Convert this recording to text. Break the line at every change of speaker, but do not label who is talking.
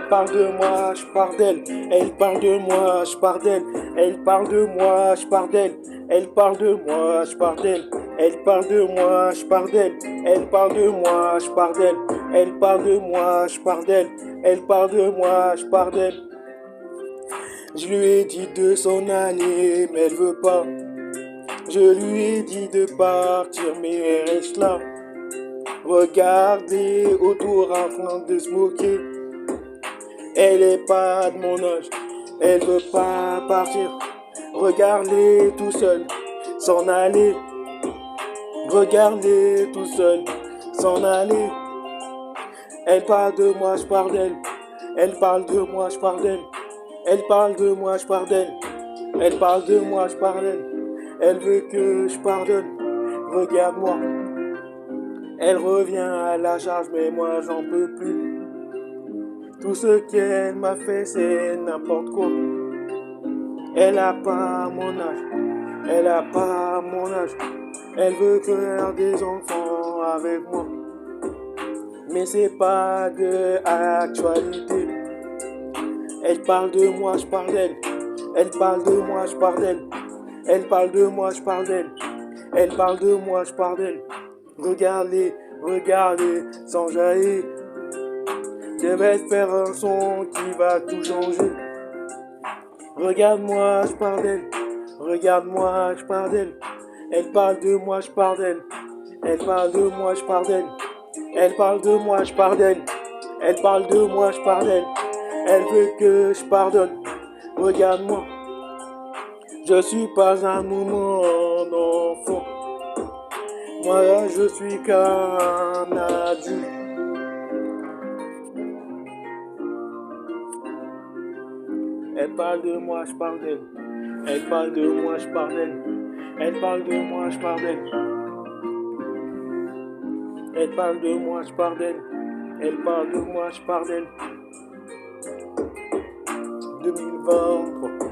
Elle parle de moi, je parle d'elle. Elle parle de moi, je parle d'elle. Elle parle de moi, je parle d'elle. Elle parle de moi, je parle d'elle. Elle parle de moi, je parle d'elle. Elle parle de moi, je parle d'elle. Elle parle de moi, je parle d'elle. Elle parle de moi, je parle d'elle. Je lui ai dit de s'en aller, mais elle veut pas. Je lui ai dit de partir, mais elle reste là. Regardez autour afin de se moquer. Elle est pas de mon âge, elle veut pas partir. Regardez tout seul, s'en aller. Regardez tout seul, s'en aller. Elle parle de moi, je parle d'elle. Elle parle de moi, je parle d'elle. Elle parle de moi, je parle d'elle. Elle parle de moi, je parle d'elle. Elle veut que je pardonne. Regarde-moi. Elle revient à la charge, mais moi j'en peux plus. Tout ce qu'elle m'a fait, c'est n'importe quoi. Elle a pas mon âge. Elle a pas mon âge. Elle veut faire des enfants avec moi. Mais c'est pas de actualité. Elle parle de moi, je parle d'elle. Elle parle de moi, je parle d'elle. Elle parle de moi, je parle d'elle. Elle parle de moi, je parle d'elle. Regardez, regardez, sans jaillir. Je vais faire un son qui va tout changer. Regarde-moi, je parle d'elle. Regarde-moi, je parle d'elle. Elle parle de moi, je parle d'elle. Elle parle de moi, je parle d'elle. Elle parle de moi, je parle d'elle. Elle parle de moi, je parle d'elle. Elle veut que je pardonne. Regarde-moi. Je suis pas un moment d'enfant. Moi, je suis qu'un adulte. Elle parle de moi, je parle d'elle. Elle parle de moi, je parle d'elle. Elle parle de moi, je parle d'elle. Elle parle de moi, je parle d'elle. Elle parle de moi, je parle d'elle. 2023.